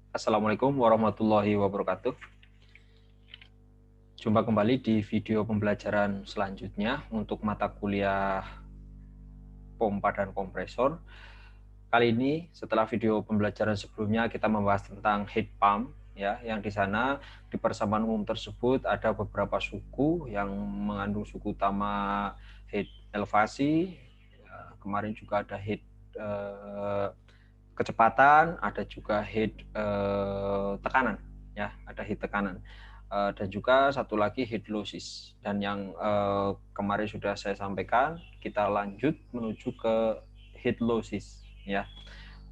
Assalamualaikum warahmatullahi wabarakatuh. Jumpa kembali di video pembelajaran selanjutnya untuk mata kuliah pompa dan kompresor. Kali ini setelah video pembelajaran sebelumnya kita membahas tentang heat pump ya, yang di sana di persamaan umum tersebut ada beberapa suku yang mengandung suku utama heat elevasi. Kemarin juga ada heat kecepatan, ada juga heat tekanan ya, ada heat tekanan. Dan juga satu lagi heat losses. Dan yang kemarin sudah saya sampaikan, kita lanjut menuju ke heat losses ya.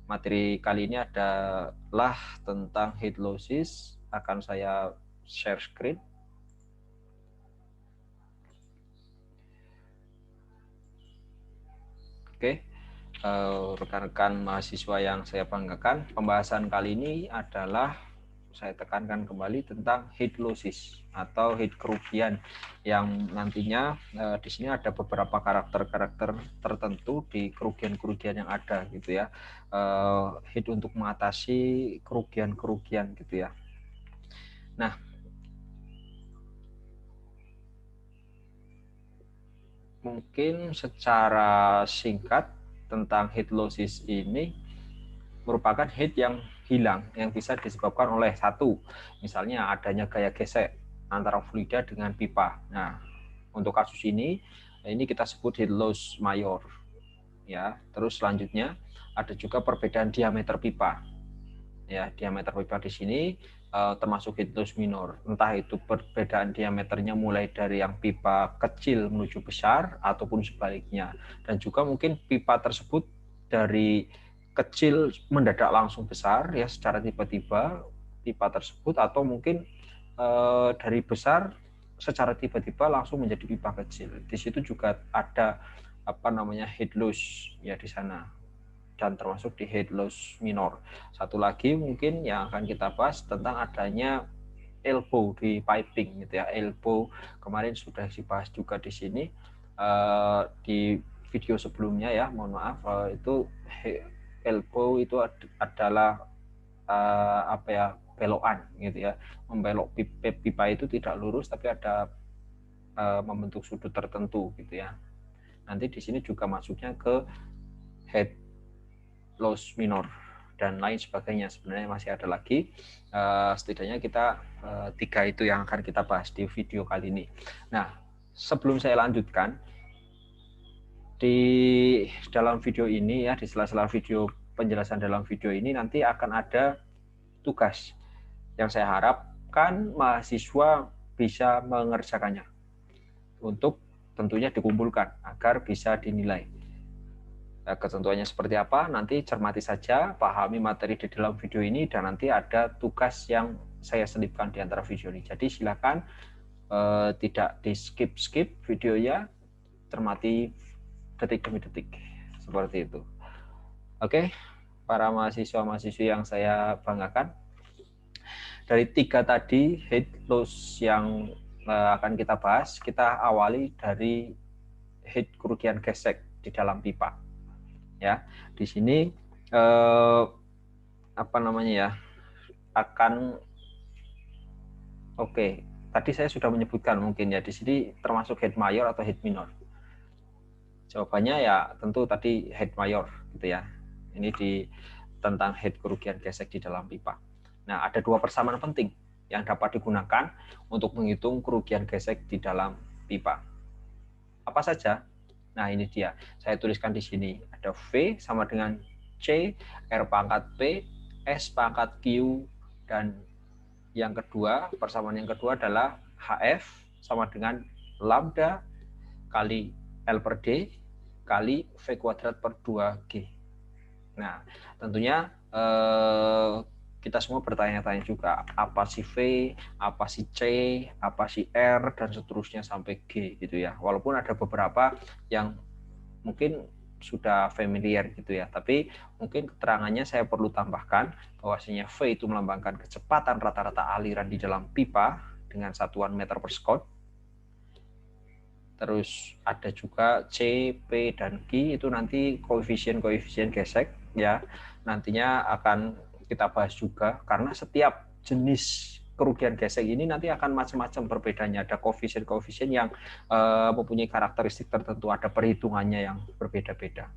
Materi kali ini adalah tentang heat losses. Akan saya share screen. Oke, rekan-rekan mahasiswa yang saya banggakan, pembahasan kali ini adalah saya tekankan kembali tentang heat losses atau heat kerugian, yang nantinya di sini ada beberapa karakter-karakter tertentu di kerugian-kerugian yang ada gitu ya. Heat untuk mengatasi kerugian-kerugian gitu ya. Nah, mungkin secara singkat tentang heat losses ini merupakan heat yang hilang yang bisa disebabkan oleh satu, misalnya adanya gaya gesek antara fluida dengan pipa. Nah, untuk kasus ini kita sebut heat loss mayor ya. Terus selanjutnya ada juga perbedaan diameter pipa ya. Diameter pipa di sini termasuk heat loss minor, entah itu perbedaan diameternya mulai dari yang pipa kecil menuju besar ataupun sebaliknya, dan juga mungkin pipa tersebut dari kecil mendadak langsung besar ya secara tiba-tiba pipa tersebut, atau mungkin dari besar secara tiba-tiba langsung menjadi pipa kecil. Di situ juga ada heat loss ya di sana, dan termasuk di heat loss minor. Satu lagi mungkin yang akan kita bahas tentang adanya elbow di piping gitu ya. Elbow kemarin sudah dibahas juga di sini di video sebelumnya ya, mohon maaf. Itu elbow itu adalah belokan gitu ya, membelok pipa itu tidak lurus tapi ada membentuk sudut tertentu gitu ya. Nanti di sini juga masuknya ke heat loss minor dan lain sebagainya. Sebenarnya masih ada lagi, setidaknya kita tiga itu yang akan kita bahas di video kali ini. Nah, sebelum saya lanjutkan, di dalam video ini ya, di sela-sela video penjelasan dalam video ini nanti akan ada tugas yang saya harapkan mahasiswa bisa mengerjakannya untuk tentunya dikumpulkan agar bisa dinilai. Ketentuannya seperti apa, nanti cermati saja, pahami materi di dalam video ini, dan nanti ada tugas yang saya selipkan di antara video ini. Jadi silakan tidak di skip videonya, cermati detik demi detik seperti itu. Oke, para mahasiswa-mahasiswi yang saya banggakan, dari tiga tadi heat loss yang akan kita bahas, kita awali dari heat kerugian gesek di dalam pipa ya. Di sini tadi saya sudah menyebutkan mungkin ya, di sini termasuk heat mayor atau heat minor. Jawabannya ya tentu tadi heat mayor gitu ya. Ini tentang heat kerugian gesek di dalam pipa. Nah, ada dua persamaan penting yang dapat digunakan untuk menghitung kerugian gesek di dalam pipa. Apa saja? Nah, ini dia. Saya tuliskan di sini. Ada V sama dengan C, R pangkat P, S pangkat Q, dan yang kedua, persamaan yang kedua adalah HF sama dengan lambda kali L per D kali V kuadrat per 2G. Nah, tentunya kita semua bertanya-tanya juga, apa sih V, apa sih C, apa sih R, dan seterusnya sampai G gitu ya. Walaupun ada beberapa yang mungkin sudah familiar gitu ya, tapi mungkin keterangannya saya perlu tambahkan bahwasanya V itu melambangkan kecepatan rata-rata aliran di dalam pipa dengan satuan meter per sekon. Terus ada juga C, P, dan Q, itu nanti koefisien gesek ya, nantinya akan kita bahas juga, karena setiap jenis kerugian gesek ini nanti akan macam-macam berbedanya. Ada koefisien-koefisien yang mempunyai karakteristik tertentu, ada perhitungannya yang berbeda-beda.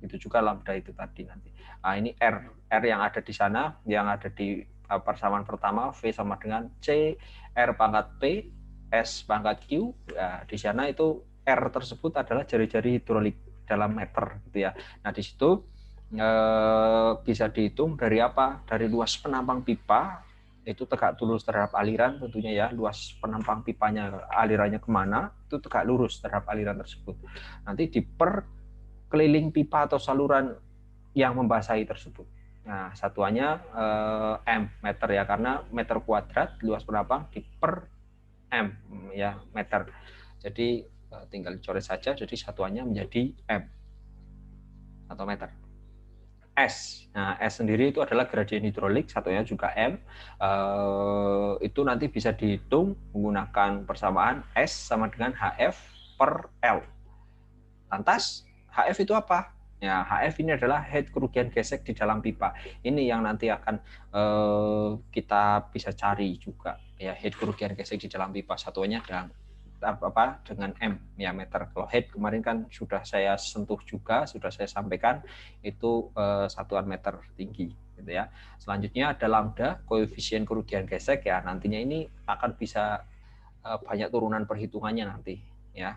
Itu juga lambda itu tadi nanti. Nah, ini R yang ada di sana, yang ada di persamaan pertama, V sama dengan C, R pangkat P, S pangkat Q. Nah, di sana itu R tersebut adalah jari-jari hidrolik dalam meter gitu ya. Nah, di situ bisa dihitung dari apa? Dari luas penampang pipa, itu tegak lurus terhadap aliran tentunya ya. Luas penampang pipanya, alirannya kemana, itu tegak lurus terhadap aliran tersebut. Nanti diper keliling pipa atau saluran yang membasahi tersebut. Nah, satuannya M, meter ya, karena meter kuadrat luas penampang diper M ya, meter. Jadi tinggal dicoret saja, jadi satuannya menjadi M atau meter. S. Nah, S sendiri itu adalah gradien hidrolik, satunya juga M. Itu nanti bisa dihitung menggunakan persamaan S sama dengan HF per L. Lantas, HF itu apa? Ya, HF ini adalah head kerugian gesek di dalam pipa. Ini yang nanti akan kita bisa cari juga. Ya, head kerugian gesek di dalam pipa, satuannya dengan M ya, meter. Kalau head kemarin kan sudah saya sentuh juga, sudah saya sampaikan itu satuan meter tinggi gitu ya. Selanjutnya ada lambda, koefisien kerugian gesek ya. Nantinya ini akan bisa banyak turunan perhitungannya nanti ya.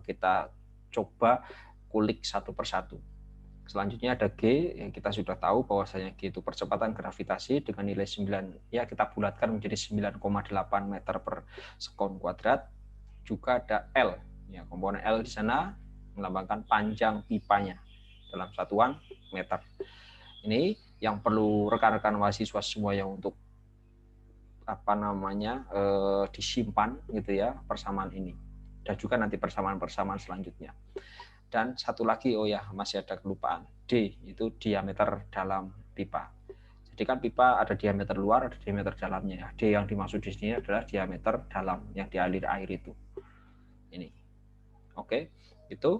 Kita coba kulik satu persatu. Selanjutnya ada G, yang kita sudah tahu bahwasanya G itu percepatan gravitasi dengan nilai 9, ya kita bulatkan menjadi 9,8 meter per sekon kuadrat. Juga ada L, ya komponen L di sana melambangkan panjang pipanya dalam satuan meter. Ini yang perlu rekan-rekan mahasiswa semua yang untuk disimpan gitu ya, persamaan ini, dan juga nanti persamaan-persamaan selanjutnya. Dan satu lagi, oh ya masih ada kelupaan, D itu diameter dalam pipa. Jadi kan pipa ada diameter luar, ada diameter dalamnya ya. D yang dimaksud di sini adalah diameter dalam yang dialir air itu. Ini, oke, itu.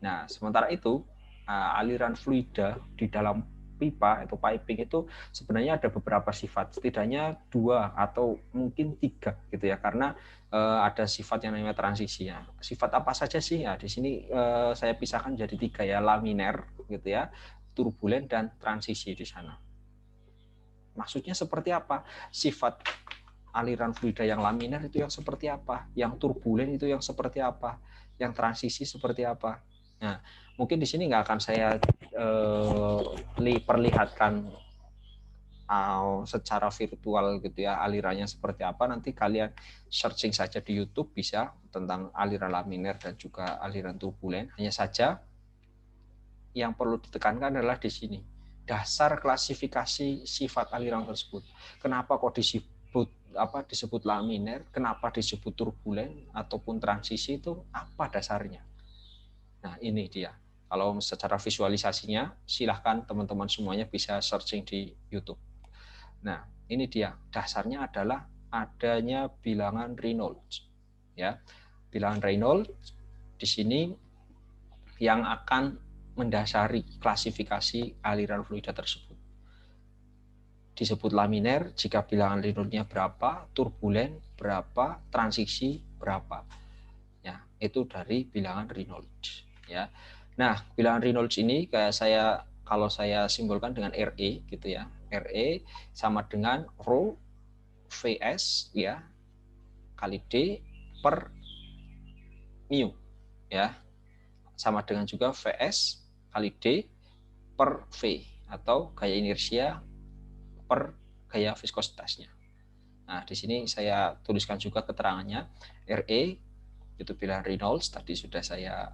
Nah, sementara itu aliran fluida di dalam pipa atau piping itu sebenarnya ada beberapa sifat, setidaknya 2 atau mungkin 3 gitu ya, karena ada sifat yang namanya transisi ya. Sifat apa saja sih ya? Di sini saya pisahkan jadi 3 ya, laminer gitu ya, turbulen dan transisi di sana. Maksudnya seperti apa? Sifat aliran fluida yang laminer itu yang seperti apa? Yang turbulen itu yang seperti apa? Yang transisi seperti apa? Nah, mungkin di sini nggak akan saya perlihatkan secara virtual gitu ya, alirannya seperti apa. Nanti kalian searching saja di YouTube bisa tentang aliran laminer dan juga aliran turbulen. Hanya saja yang perlu ditekankan adalah di sini dasar klasifikasi sifat aliran tersebut. Kenapa kok disebut laminer, kenapa disebut turbulen ataupun transisi, itu apa dasarnya? Nah, ini dia. Kalau secara visualisasinya, silahkan teman-teman semuanya bisa searching di YouTube. Nah, ini dia. Dasarnya adalah adanya bilangan Reynolds. Ya, bilangan Reynolds di sini yang akan mendasari klasifikasi aliran fluida tersebut. Disebut laminer jika bilangan Reynolds-nya berapa, turbulen berapa, transisi berapa. Ya, itu dari bilangan Reynolds. Ya. Nah, bilangan Reynolds ini kalau saya simbolkan dengan RE gitu ya. RE sama dengan rho Vs ya kali D per mu ya. Sama dengan juga Vs kali D per V atau gaya inersia per gaya viskositasnya. Nah, di sini saya tuliskan juga keterangannya. RE itu bilangan Reynolds, tadi sudah saya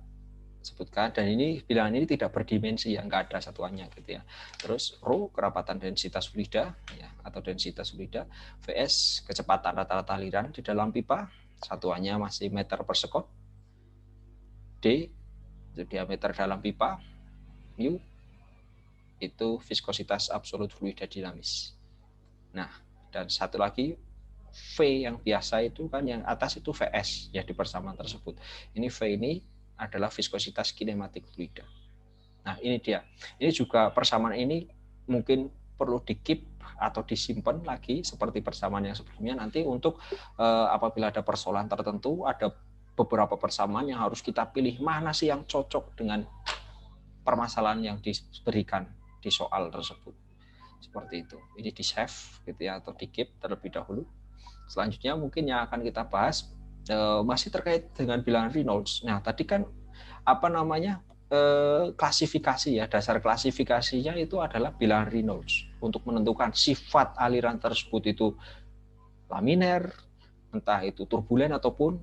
sebutkan, dan ini bilangan ini tidak berdimensi ya, nggak ada satuannya gitu ya. Terus rho kerapatan densitas fluida ya, atau densitas fluida, Vs kecepatan rata-rata aliran di dalam pipa, satuannya masih meter per sekon, D itu diameter dalam pipa, mu itu viskositas absolut fluida dinamis. Nah, dan satu lagi V yang biasa itu kan yang atas itu Vs ya di persamaan tersebut. Ini V ini adalah viskositas kinematik fluida. Nah, ini dia. Ini juga persamaan ini mungkin perlu di-keep atau disimpan lagi seperti persamaan yang sebelumnya. Nanti untuk apabila ada persoalan tertentu, ada beberapa persamaan yang harus kita pilih mana sih yang cocok dengan permasalahan yang diberikan di soal tersebut. Seperti itu. Ini di-save gitu ya, atau di-keep terlebih dahulu. Selanjutnya mungkin yang akan kita bahas masih terkait dengan bilangan Reynolds. Nah, tadi kan apa namanya? Klasifikasi ya, dasar klasifikasinya itu adalah bilangan Reynolds untuk menentukan sifat aliran tersebut itu laminer, entah itu turbulen ataupun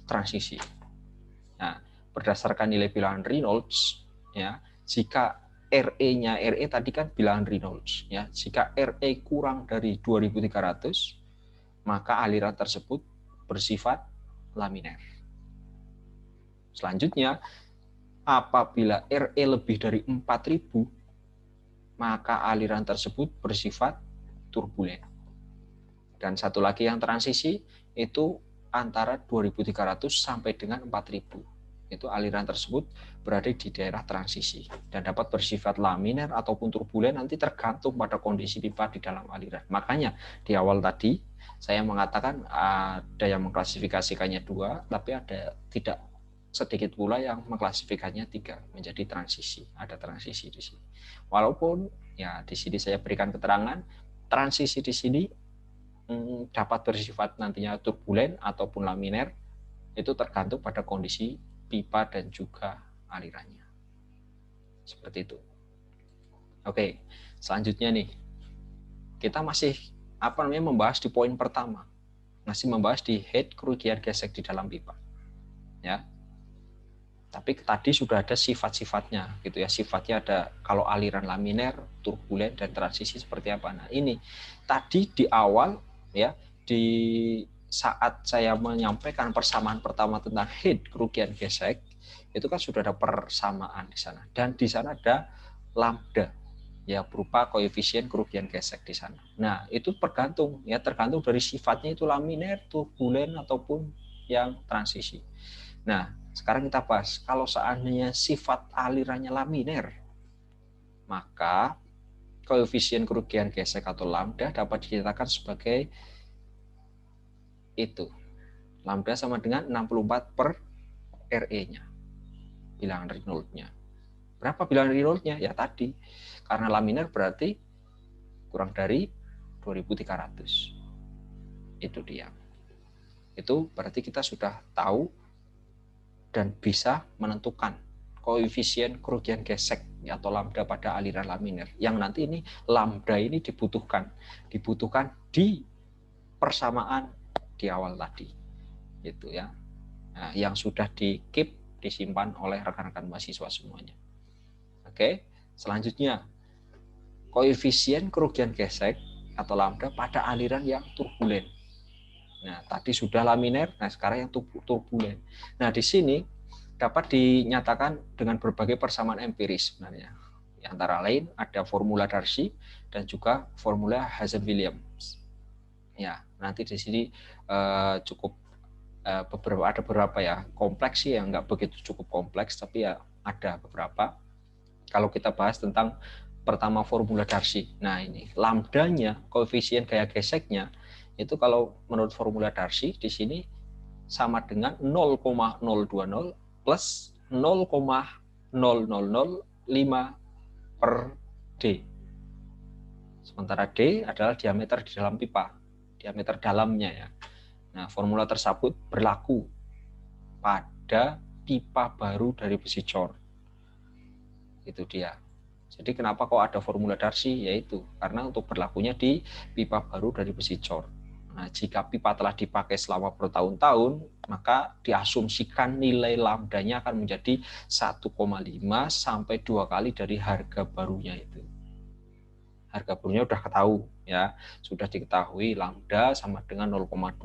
transisi. Nah, berdasarkan nilai bilangan Reynolds ya, jika RE-nya, RE tadi kan bilangan Reynolds ya, jika RE kurang dari 2300 maka aliran tersebut bersifat laminer. Selanjutnya, apabila RE lebih dari 4000 maka aliran tersebut bersifat turbulen. Dan satu lagi yang transisi itu antara 2300 sampai dengan 4000. Itu aliran tersebut berada di daerah transisi dan dapat bersifat laminer ataupun turbulen, nanti tergantung pada kondisi pipa di dalam aliran. Makanya di awal tadi saya mengatakan ada yang mengklasifikasikannya 2, tapi ada tidak sedikit pula yang mengklasifikasinya 3 menjadi transisi. Ada transisi di sini. Walaupun ya di sini saya berikan keterangan transisi di sini dapat bersifat nantinya turbulen ataupun laminer, itu tergantung pada kondisi pipa dan juga alirannya. Seperti itu. Oke, selanjutnya nih kita masih membahas di poin pertama, masih membahas di head kerugian gesek di dalam pipa, ya. Tapi tadi sudah ada sifat-sifatnya, gitu ya. Sifatnya ada kalau aliran laminer, turbulen, dan transisi seperti apa. Nah ini tadi di awal ya, di saat saya menyampaikan persamaan pertama tentang head kerugian gesek, itu kan sudah ada persamaan di sana, dan di sana ada lambda ya, berupa koefisien kerugian gesek di sana. Nah itu tergantung dari sifatnya itu laminer, turbulen ataupun yang transisi. Nah sekarang kita bahas kalau seandainya sifat alirannya laminer, maka koefisien kerugian gesek atau lambda dapat dinyatakan sebagai itu. Lambda sama dengan 64 per RE-nya, bilangan Reynolds-nya. Berapa bilangan Reynolds-nya? Ya tadi, karena laminer berarti kurang dari 2300. Itu dia. Itu berarti kita sudah tahu dan bisa menentukan koefisien kerugian gesek atau lambda pada aliran laminer. Yang nanti ini lambda ini dibutuhkan di persamaan di awal tadi, gitu ya. Nah, yang sudah di-keep, disimpan oleh rekan-rekan mahasiswa semuanya. Oke, selanjutnya koefisien kerugian gesek atau lambda pada aliran yang turbulen. Nah, tadi sudah laminer, nah sekarang yang turbulen. Nah, di sini dapat dinyatakan dengan berbagai persamaan empiris sebenarnya. Antara lain ada formula Darcy dan juga formula Hazen-Williams. Ya, nanti di sini cukup ada beberapa ya, kompleks sih, yang nggak begitu cukup kompleks, tapi ya ada beberapa. Kalau kita bahas tentang pertama formula Darcy, nah ini lambdanya, koefisien gaya geseknya, itu kalau menurut formula Darcy di sini sama dengan 0,020 plus 0,0005 per D. Sementara D adalah diameter di dalam pipa, diameter dalamnya ya. Nah, formula tersebut berlaku pada pipa baru dari besi cor. Itu dia. Jadi kenapa kok ada formula Darcy? Yaitu karena untuk berlakunya di pipa baru dari besi cor. Nah, jika pipa telah dipakai selama bertahun-tahun, maka diasumsikan nilai lambdanya akan menjadi 1,5 sampai 2 kali dari harga barunya itu. Harga barunya sudah ketahui ya, sudah diketahui lambda sama dengan 0,20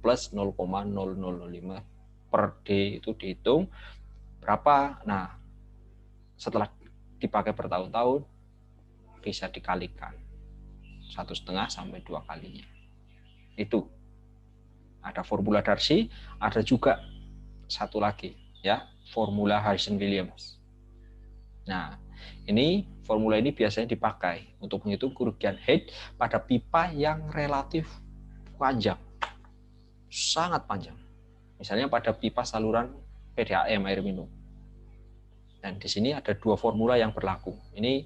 plus 0,0005 per D, itu dihitung berapa. Nah, setelah dipakai bertahun-tahun bisa dikalikan 1,5 sampai 2 kalinya. Itu ada formula Darcy, ada juga satu lagi ya, formula Hazen-Williams. Nah, ini Formula ini biasanya dipakai untuk menghitung kerugian head pada pipa yang relatif panjang, sangat panjang. Misalnya pada pipa saluran PDAM air minum. Dan di sini ada dua formula yang berlaku. Ini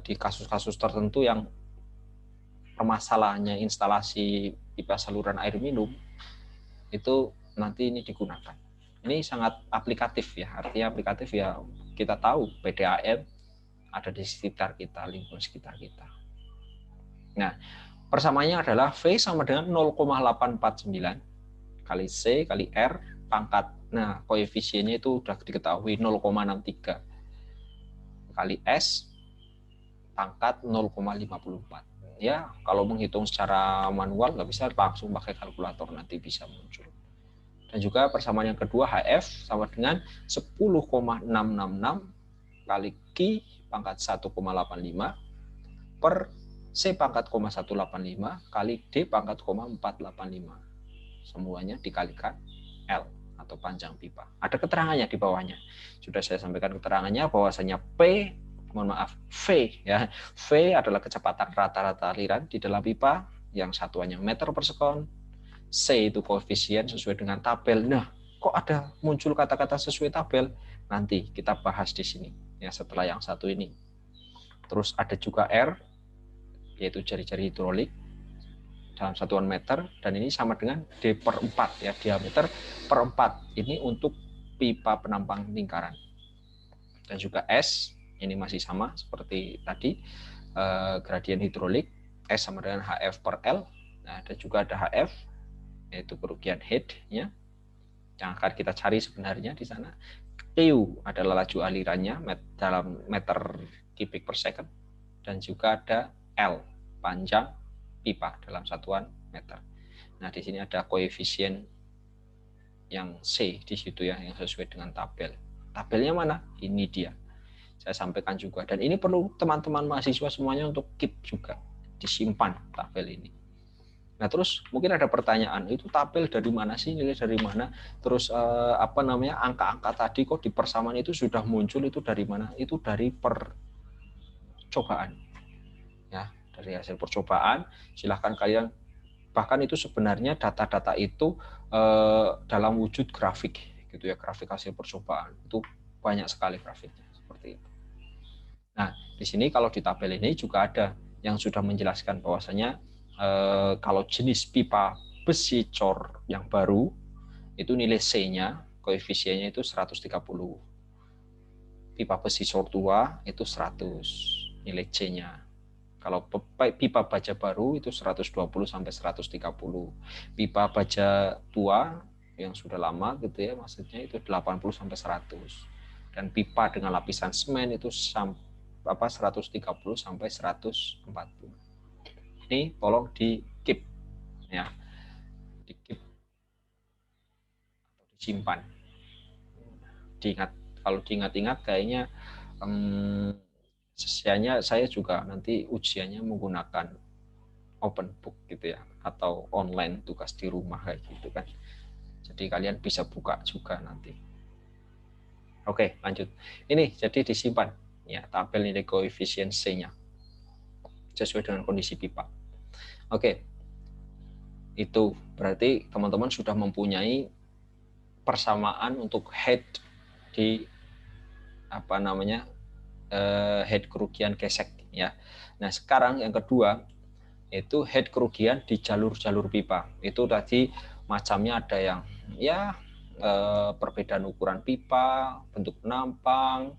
di kasus-kasus tertentu yang permasalahannya instalasi pipa saluran air minum, itu nanti ini digunakan. Ini sangat aplikatif ya, artinya aplikatif ya, kita tahu PDAM ada di sekitar kita, lingkungan sekitar kita. Nah, persamaannya adalah V sama dengan 0,849 kali C kali R pangkat. Nah, koefisiennya itu sudah diketahui 0,63 kali S pangkat 0,54. Ya, kalau menghitung secara manual nggak bisa, langsung pakai kalkulator nanti bisa muncul. Dan juga persamaan yang kedua HF sama dengan 10,666 kali Q pangkat 1,85 per C pangkat 185 kali D pangkat 485. Semuanya dikalikan L atau panjang pipa. Ada keterangannya di bawahnya. Sudah saya sampaikan keterangannya bahwasanya V ya. V adalah kecepatan rata-rata aliran di dalam pipa yang satuannya meter per sekon. C itu koefisien sesuai dengan tabel. Nah, kok ada muncul kata-kata sesuai tabel? Nanti kita bahas di sini ya setelah yang satu ini. Terus ada juga R, yaitu jari-jari hidrolik dalam satuan meter, dan ini sama dengan D per 4 ya, diameter per 4. Ini untuk pipa penampang lingkaran. Dan juga S, ini masih sama seperti tadi, gradien hidrolik, S sama dengan HF per L. Nah, ada juga ada HF, yaitu kerugian head-nya yang akan kita cari sebenarnya di sana. Q adalah laju alirannya dalam meter kubik per second, dan juga ada L, panjang pipa dalam satuan meter. Nah, di sini ada koefisien yang C di situ ya, yang sesuai dengan tabel. Tabelnya mana? Ini dia. Saya sampaikan juga, dan ini perlu teman-teman mahasiswa semuanya untuk keep juga, disimpan tabel ini. Nah, terus mungkin ada pertanyaan, itu tabel dari mana sih, nilai dari mana? Terus angka-angka tadi kok di persamaan itu sudah muncul, itu dari mana? Itu dari percobaan. Ya, dari hasil percobaan, silahkan kalian, bahkan itu sebenarnya data-data itu dalam wujud grafik gitu ya, grafik hasil percobaan. Itu banyak sekali grafiknya seperti itu. Nah, di sini kalau di tabel ini juga ada yang sudah menjelaskan bahwasanya kalau jenis pipa besi cor yang baru itu nilai C-nya, koefisiennya itu 130. Pipa besi cor tua itu 100 nilai C-nya. Kalau pipa baja baru itu 120 sampai 130. Pipa baja tua yang sudah lama gitu ya, maksudnya itu 80 sampai 100. Dan pipa dengan lapisan semen itu 130 sampai 140. Ini tolong di keep ya, di keep atau disimpan. Diingat, kalau diingat-ingat kayaknya saya juga nanti ujiannya menggunakan open book gitu ya, atau online tugas di rumah kayak gitu kan. Jadi kalian bisa buka juga nanti. Oke, lanjut. Ini jadi disimpan ya tabel nilai koefisien C-nya sesuai dengan kondisi pipa. Oke, itu berarti teman-teman sudah mempunyai persamaan untuk head di head kerugian gesek ya. Nah, sekarang yang kedua itu head kerugian di jalur-jalur pipa. Itu tadi macamnya ada yang ya perbedaan ukuran pipa, bentuk penampang,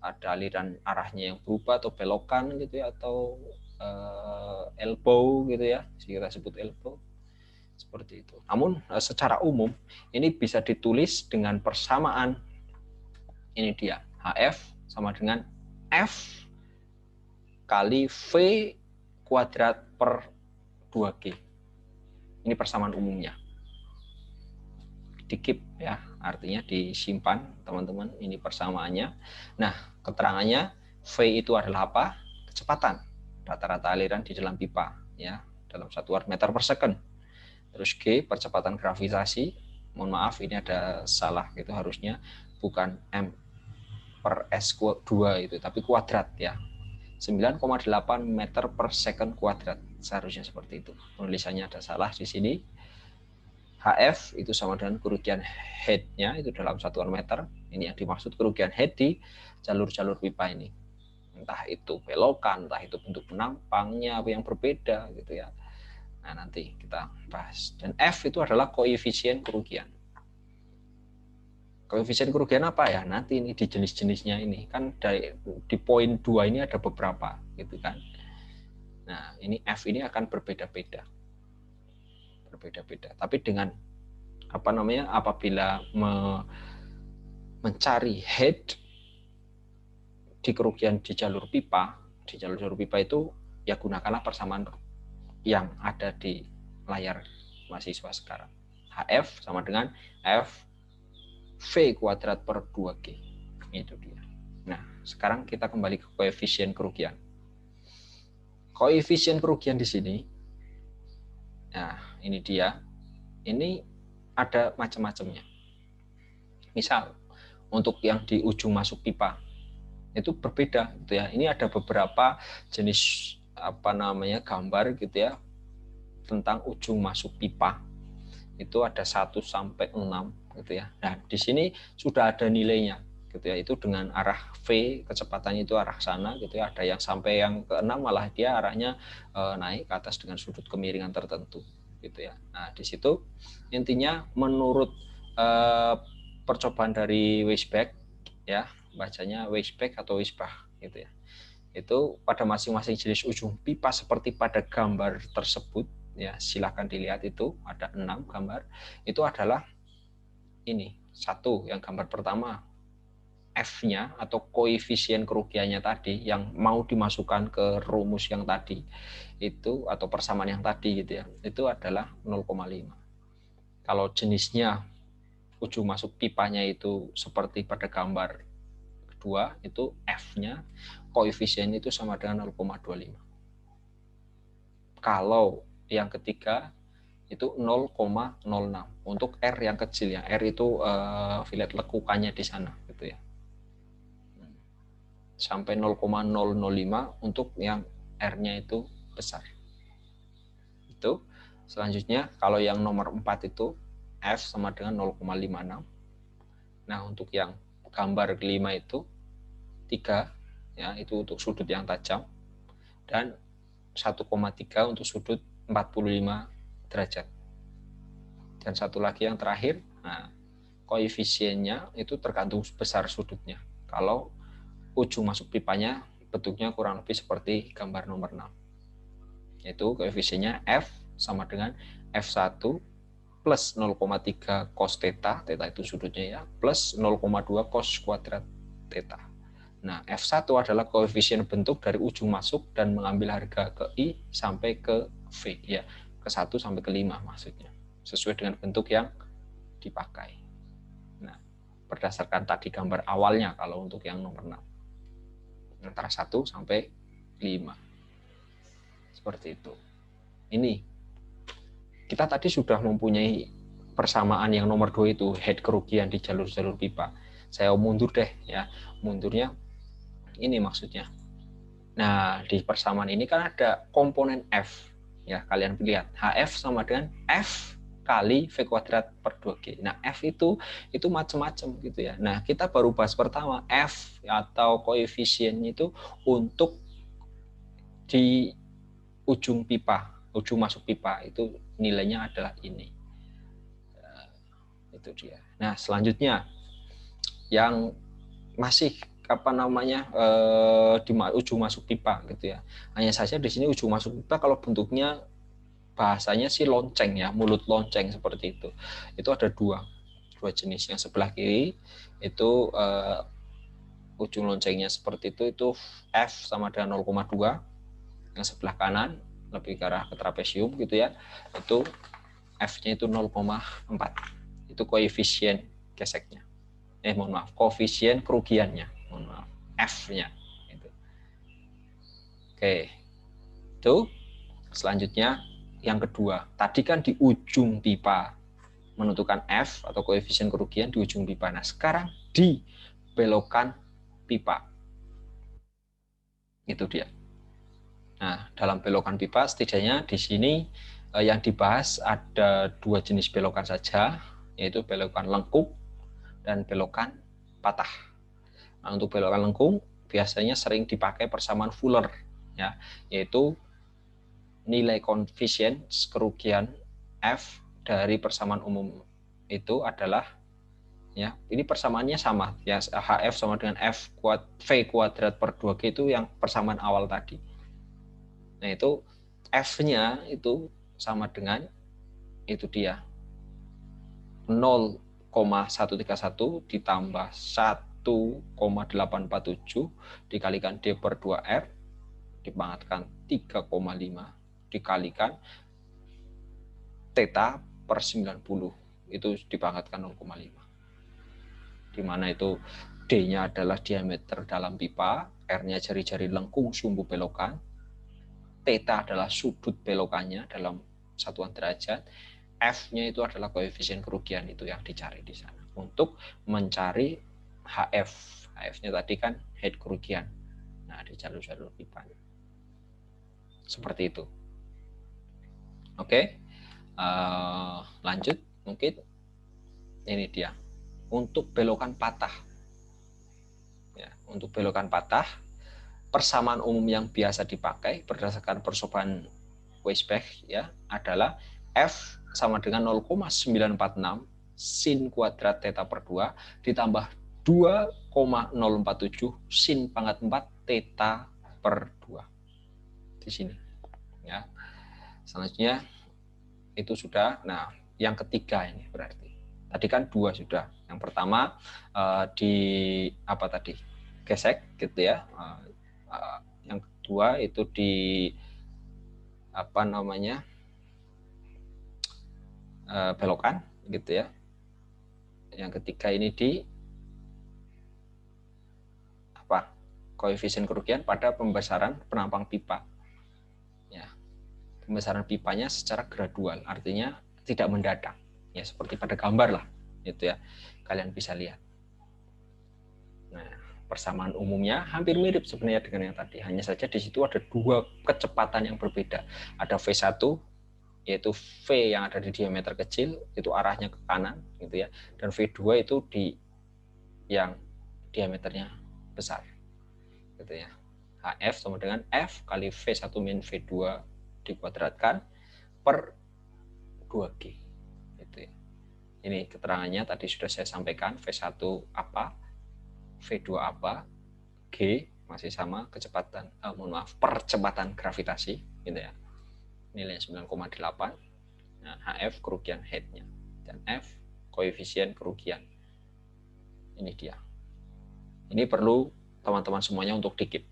ada aliran arahnya yang berubah atau belokan gitu ya, atau elbow gitu ya, kita sebut elbow seperti itu. Namun secara umum ini bisa ditulis dengan persamaan, ini dia, HF sama dengan F kali V kuadrat per 2G. Ini persamaan umumnya. Di keep ya, artinya disimpan teman-teman, ini persamaannya. Nah, keterangannya V itu adalah apa? Kecepatan rata-rata aliran di dalam pipa ya, dalam satuan meter per second. Terus G percepatan gravitasi, mohon maaf ini ada salah gitu, harusnya bukan M per S2 itu, tapi kuadrat ya. 9,8 meter per second kuadrat. Seharusnya seperti itu. Penulisannya ada salah di sini. HF itu sama dengan kerugian head-nya itu dalam satuan meter. Ini yang dimaksud kerugian head di jalur-jalur pipa ini. Entah itu belokan, entah itu bentuk penampangnya, apa yang berbeda gitu ya. Nah, nanti kita bahas. Dan F itu adalah koefisien kerugian. Koefisien kerugian apa ya? Nanti ini di jenis-jenisnya ini. Kan di poin 2 ini ada beberapa gitu kan. Nah, ini F ini akan berbeda-beda. Tapi dengan apabila mencari head di kerugian di jalur pipa itu ya gunakanlah persamaan yang ada di layar mahasiswa sekarang. HF sama dengan F V kuadrat per 2G. Itu dia. Nah, sekarang kita kembali ke koefisien kerugian. Koefisien kerugian di sini, nah ini dia. Ini ada macam-macamnya. Misal untuk yang di ujung masuk pipa itu berbeda gitu ya. Ini ada beberapa jenis gambar gitu ya tentang ujung masuk pipa. Itu ada 1 sampai 6 gitu ya. Nah, di sini sudah ada nilainya gitu ya. Itu dengan arah V, kecepatannya itu arah sana gitu ya. Ada yang sampai yang ke-6 malah dia arahnya naik ke atas dengan sudut kemiringan tertentu gitu ya. Nah, di situ intinya menurut percobaan dari Weisbach ya, bacanya Weisbach atau Weisbach gitu ya. Itu pada masing-masing jenis ujung pipa seperti pada gambar tersebut ya, silakan dilihat itu ada 6 gambar. Itu adalah ini satu, yang gambar pertama F-nya atau koefisien kerugiannya tadi yang mau dimasukkan ke rumus yang tadi itu atau persamaan yang tadi gitu ya, itu adalah 0,5. Kalau jenisnya ujung masuk pipanya itu seperti pada gambar kedua, itu F-nya koefisiennya itu sama dengan 0,25. Kalau yang ketiga itu 0,06 untuk R yang kecil ya. R itu fillet lekukannya di sana gitu ya. Sampai 0,005 untuk yang R-nya itu besar. Itu. Selanjutnya kalau yang nomor 4 itu F sama dengan 0,56. Nah, untuk yang gambar kelima itu 3 ya, itu untuk sudut yang tajam, dan 1,3 untuk sudut 45 derajat. Dan satu lagi yang terakhir, nah, koefisiennya itu tergantung besar sudutnya. Kalau ujung masuk pipanya bentuknya kurang lebih seperti gambar nomor 6. Yaitu koefisiennya F sama dengan F1 plus 0,3 cos theta, theta itu sudutnya ya, plus 0,2 cos kuadrat theta. Nah, F1 adalah koefisien bentuk dari ujung masuk dan mengambil harga ke I sampai ke V ya, ke 1 sampai ke 5 maksudnya, sesuai dengan bentuk yang dipakai. Nah, berdasarkan tadi gambar awalnya kalau untuk yang nomor 6 antara 1 sampai 5 seperti itu. Ini kita tadi sudah mempunyai persamaan yang nomor 2 itu head kerugian di jalur-jalur pipa. Saya mundur deh ya, mundurnya ini maksudnya. Nah, di persamaan ini kan ada komponen F ya, kalian lihat HF sama dengan F kali V kuadrat per 2G. Nah, F itu macam-macam gitu ya. Nah, kita baru bahas pertama F atau koefisiennya itu untuk di ujung pipa, ujung masuk pipa itu nilainya adalah ini. Itu dia. Nah, selanjutnya yang masih di ujung masuk pipa gitu ya. Hanya saja di sini ujung masuk pipa kalau bentuknya bahasanya sih lonceng ya, mulut lonceng seperti itu. Itu ada dua jenis. Yang sebelah kiri itu ujung loncengnya seperti itu F sama dengan 0,2. Yang sebelah kanan lebih ke arah ke trapesium gitu ya, itu F-nya itu 0,4. Itu koefisien geseknya. Mohon maaf, koefisien kerugiannya. Mohon maaf, F-nya. Gitu. Oke. Itu selanjutnya yang kedua. Tadi kan di ujung pipa menentukan F atau koefisien kerugian di ujung pipa. Nah, sekarang di belokan pipa. Itu dia. Nah, dalam belokan pipa setidaknya di sini yang dibahas ada 2 jenis belokan saja, yaitu belokan lengkung dan belokan patah. Nah, untuk belokan lengkung biasanya sering dipakai persamaan Fuller, ya, yaitu nilai koefisien kerugian F dari persamaan umum itu adalah, ya, ini persamaannya sama, ya, HF sama dengan V kuadrat per 2G itu yang persamaan awal tadi. Nah, itu F-nya itu sama dengan, itu dia, 0,131 ditambah 1,847 dikalikan D per 2R dipangkatkan 3,5 dikalikan theta per 90 itu dipangkatkan 0,5, dimana itu D-nya adalah diameter dalam pipa, R-nya jari-jari lengkung sumbu belokan, theta adalah sudut belokannya dalam satuan derajat, F-nya itu adalah koefisien kerugian, itu yang dicari di sana untuk mencari HF. HF-nya tadi kan head kerugian. Nah, di jalur-jalur pipa seperti itu. Oke, lanjut, mungkin ini dia untuk belokan patah. Ya, untuk belokan patah, persamaan umum yang biasa dipakai berdasarkan percobaan Weisbach, ya, adalah F sama dengan 0,946 sin kuadrat theta per 2 ditambah 2,047 sin pangkat 4 theta per 2 di sini, ya. Selanjutnya itu sudah. Nah, yang ketiga ini berarti tadi kan 2 sudah. Yang pertama di apa tadi, gesek gitu ya. Yang kedua itu di apa namanya, belokan gitu ya. Yang ketiga ini di apa, koefisien kerugian pada pembesaran penampang pipa, ya. Pembesaran pipanya secara gradual, artinya tidak mendadak, ya, seperti pada gambar lah itu ya, kalian bisa lihat. Nah, persamaan umumnya hampir mirip sebenarnya dengan yang tadi, hanya saja di situ ada 2 kecepatan yang berbeda. Ada V1 yaitu V yang ada di diameter kecil itu arahnya ke kanan gitu ya, dan V2 itu di yang diameternya besar gitu ya. HF sama dengan F kali V1 min V2 dikuadratkan per 2G gitu ya. Ini keterangannya tadi sudah saya sampaikan, V1 apa, V2 apa, G masih sama kecepatan, percepatan gravitasi gitu ya, nilai 9,8. Nah, HF kerugian headnya dan F koefisien kerugian. Ini dia. Ini perlu teman-teman semuanya untuk dikit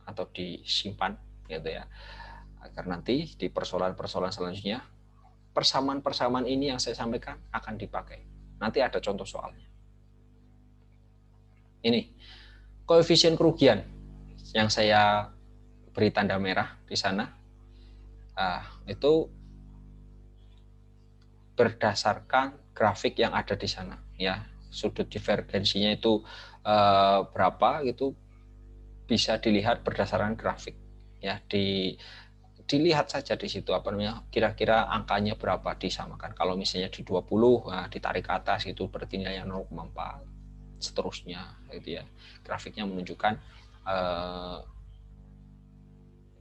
atau disimpan gitu ya, agar nanti di persoalan-persoalan selanjutnya persamaan-persamaan ini yang saya sampaikan akan dipakai. Nanti ada contoh soalnya. Ini koefisien kerugian yang saya beri tanda merah di sana, itu berdasarkan grafik yang ada di sana, ya. Sudut divergensinya itu berapa gitu bisa dilihat berdasarkan grafik, ya. Dilihat saja di situ apa namanya, kira-kira angkanya berapa disamakan. Kalau misalnya di 20, nah, ditarik ke atas itu berarti nilainya 0,4, seterusnya gitu ya. Grafiknya menunjukkan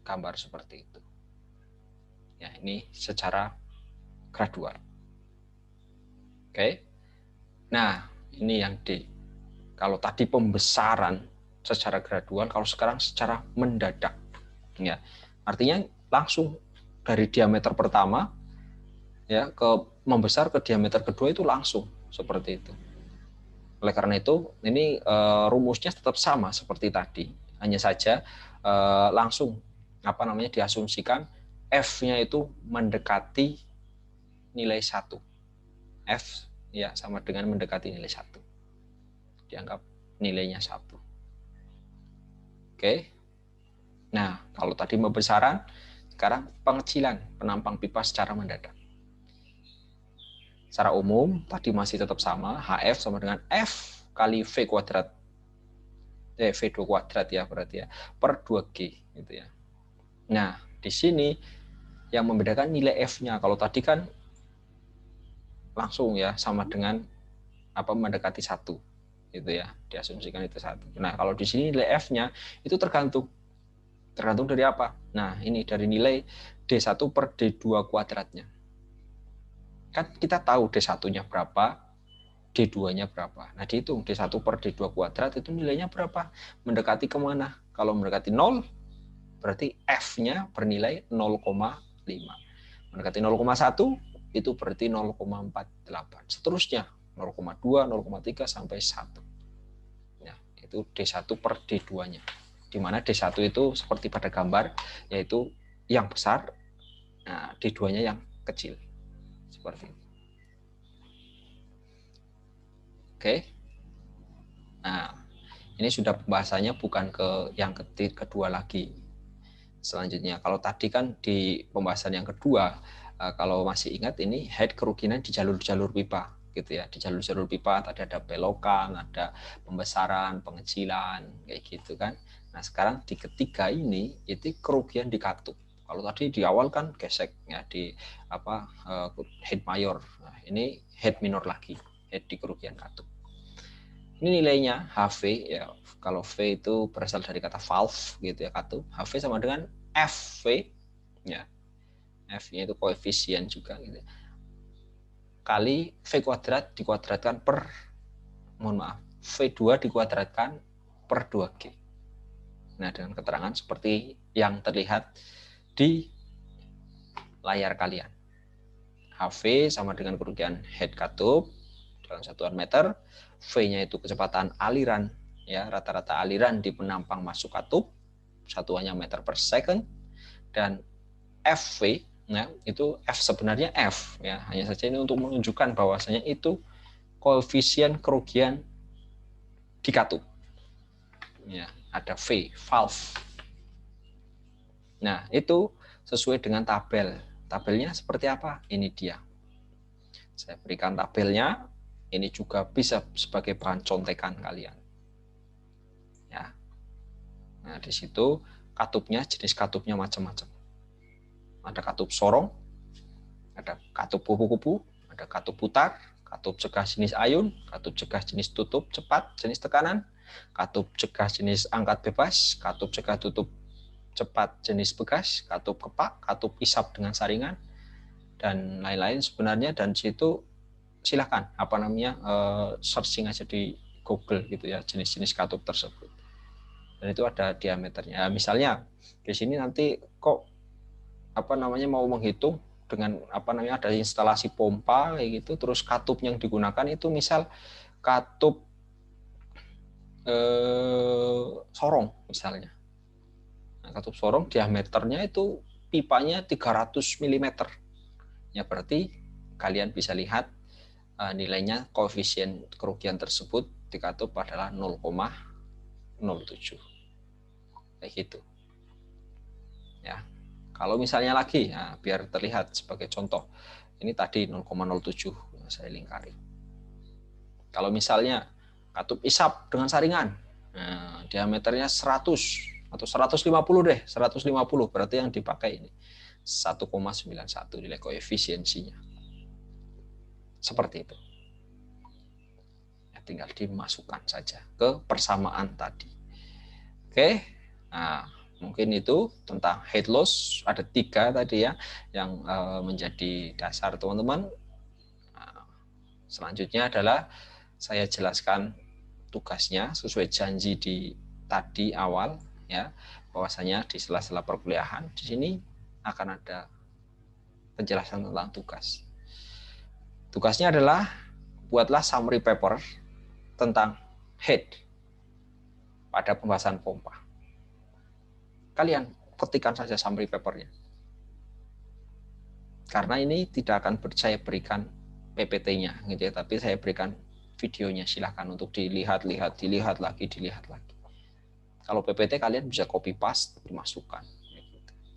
gambar seperti itu. Ya, ini secara gradual. Oke. Nah, ini yang D. Kalau tadi pembesaran secara gradual, kalau sekarang secara mendadak. Ya. Artinya langsung dari diameter pertama ya ke membesar ke diameter kedua itu langsung seperti itu. Oleh karena itu, ini rumusnya tetap sama seperti tadi. Hanya saja langsung apa namanya diasumsikan F-nya itu mendekati nilai 1. F ya sama dengan mendekati nilai 1. Dianggap nilainya 1. Oke. Nah, kalau tadi pembesaran, sekarang pengecilan penampang pipa secara mendadak. Secara umum tadi masih tetap sama, HF sama dengan F kali V kuadrat V2 kuadrat ya berarti ya, per 2G gitu ya. Nah, di sini yang membedakan nilai F-nya. Kalau tadi kan langsung ya sama dengan mendekati 1 gitu ya, diasumsikan itu 1. Nah, kalau di sini nilai F-nya itu tergantung dari apa? Nah, ini dari nilai D1 per D2 kuadratnya. Kan kita tahu D1-nya berapa, D2-nya berapa. Nah, dihitung D1 per D2 kuadrat itu nilainya berapa? Mendekati kemana? Kalau mendekati 0, berarti F-nya bernilai 0,5. Mendekati 0,1, itu berarti 0,48. Seterusnya, 0,2, 0,3, sampai 1. Nah, itu D1 per D2-nya. Di mana D1 itu seperti pada gambar, yaitu yang besar, nah, D2-nya yang kecil. Seperti itu. Oke. Nah, ini sudah pembahasannya bukan ke yang kedua lagi. Selanjutnya, kalau tadi kan di pembahasan yang kedua, kalau masih ingat ini head kerugian di jalur-jalur pipa gitu ya. Di jalur-jalur pipa tadi ada belokan, ada pembesaran, pengecilan kayak gitu kan. Nah, sekarang di ketiga ini itu kerugian di katup. Kalau tadi di awal kan gesek ya di head mayor. Nah, ini head minor lagi, head di kerugian katup. Ini nilainya HV ya. Kalau V itu berasal dari kata valve gitu ya, katup. HV sama dengan FV ya. F-nya itu koefisien juga gitu. Kali V kuadrat dikuadratkan per V2 dikuadratkan per 2G. Nah, dengan keterangan seperti yang terlihat di layar kalian. HV sama dengan kerugian head katup dalam satuan meter, V-nya itu kecepatan aliran ya, rata-rata aliran di penampang masuk katup, satuannya meter per second, dan FV ya, itu F sebenarnya F ya, hanya saja ini untuk menunjukkan bahwasanya itu koefisien kerugian di katup. Ya, ada V, valve. Nah, itu sesuai dengan tabel. Tabelnya seperti apa? Ini dia. Saya berikan tabelnya. Ini juga bisa sebagai bahan contekan kalian. Ya. Nah, di situ katupnya, jenis katupnya macam-macam. Ada katup sorong, ada katup kupu-kupu, ada katup putar, katup cegah jenis ayun, katup cegah jenis tutup cepat jenis tekanan, katup cegah jenis angkat bebas, katup cegah tutup cepat jenis bekas, katup kepak, katup isap dengan saringan, dan lain-lain sebenarnya. Dan situ silahkan searching aja di Google gitu ya, jenis-jenis katup tersebut. Dan itu ada diameternya. Misalnya di sini nanti kok mau menghitung dengan ada instalasi pompa kayak gitu, terus katup yang digunakan itu misal katup sorong misalnya. Nah, katup sorong diameternya itu pipanya 300 mm. Ya berarti kalian bisa lihat nilainya koefisien kerugian tersebut di katup adalah 0,07. Kayak gitu. Ya. Kalau misalnya lagi, ya, biar terlihat sebagai contoh, ini tadi 0,07 saya lingkari. Kalau misalnya katup isap dengan saringan, nah, diameternya 100 atau 150 deh, 150 berarti yang dipakai ini 1,91 nilai koefisiensinya. Seperti itu. Ya, tinggal dimasukkan saja ke persamaan tadi. Oke, nah mungkin itu tentang head loss, ada 3 tadi ya yang menjadi dasar teman-teman. Nah, selanjutnya adalah saya jelaskan tugasnya sesuai janji di tadi awal ya, bahwasanya di sela-sela perkuliahan di sini akan ada penjelasan tentang tugas. Tugasnya adalah buatlah summary paper tentang head pada pembahasan pompa. Kalian ketikkan saja summary papernya. Karena ini tidak akan saya berikan PPT-nya gitu ya, tapi saya berikan videonya, silahkan untuk dilihat lagi. Kalau PPT kalian bisa copy paste dimasukkan.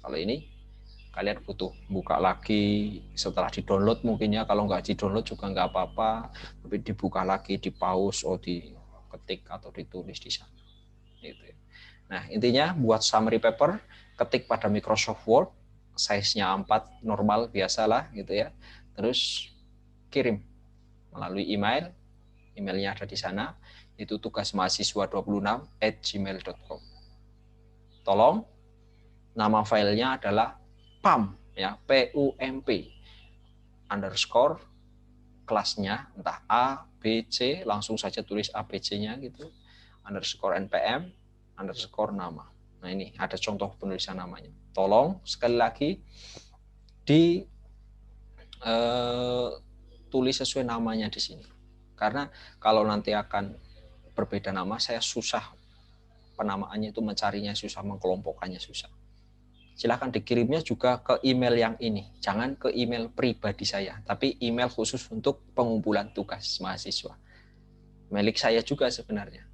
Kalau ini kalian butuh buka lagi setelah di-download mungkin ya, kalau nggak di-download juga nggak apa-apa, tapi dibuka lagi, di pause, diketik atau ditulis di sana. Gitu. Nah, intinya buat summary paper, ketik pada Microsoft Word, size-nya A4 normal biasalah gitu ya. Terus kirim melalui email, emailnya ada di sana, itu tugasmahasiswa26@gmail.com. Tolong nama filenya adalah PUMP ya, PUMP underscore kelasnya entah A, B, C, langsung saja tulis A, B, C-nya gitu, underscore NPM, underscore nama. Nah ini ada contoh penulisan namanya. Tolong sekali lagi tulis sesuai namanya di sini. Karena kalau nanti akan berbeda nama, saya susah penamaannya itu mencarinya susah, mengkelompokkannya susah. Silahkan dikirimnya juga ke email yang ini. Jangan ke email pribadi saya, tapi email khusus untuk pengumpulan tugas mahasiswa. Milik saya juga sebenarnya.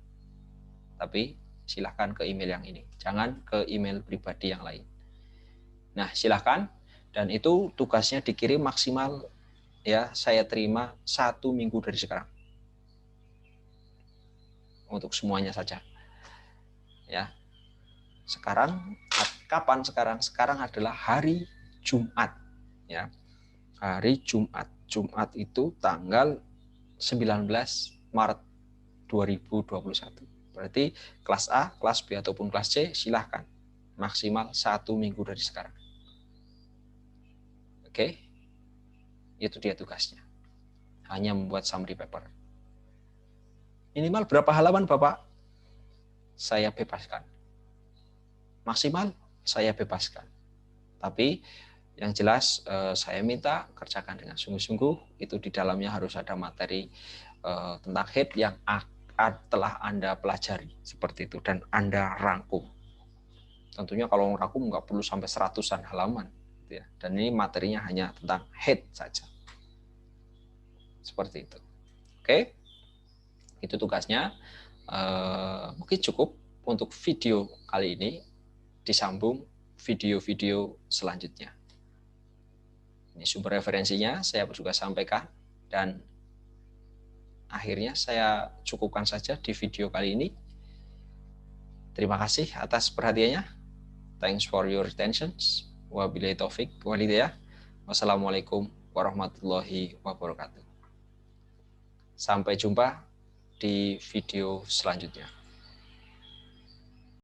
Tapi silahkan ke email yang ini. Jangan ke email pribadi yang lain. Nah, silahkan. Dan itu tugasnya dikirim maksimal ya saya terima 1 minggu dari sekarang. Untuk semuanya saja. Ya. Sekarang kapan sekarang? Sekarang adalah hari Jumat ya. Hari Jumat. Jumat itu tanggal 19 Maret 2021. Berarti kelas A, kelas B ataupun kelas C silahkan. Maksimal 1 minggu dari sekarang. Oke. Itu dia tugasnya. Hanya membuat summary paper. Minimal berapa halaman, Bapak? Saya bebaskan. Maksimal saya bebaskan. Tapi yang jelas saya minta kerjakan dengan sungguh-sungguh. Itu di dalamnya harus ada materi tentang HEAD yang telah Anda pelajari seperti itu dan Anda rangkum. Tentunya kalau rangkum nggak perlu sampai 100-an halaman gitu ya. Dan ini materinya hanya tentang HEAD saja. Seperti itu. Oke. Itu tugasnya. Mungkin cukup untuk video kali ini. Disambung video-video selanjutnya. Ini sumber referensinya saya juga sampaikan dan akhirnya saya cukupkan saja di video kali ini. Terima kasih atas perhatiannya. Thanks for your attention. Wabillahi taufik walhidayah. Wassalamualaikum warahmatullahi wabarakatuh. Sampai jumpa di video selanjutnya.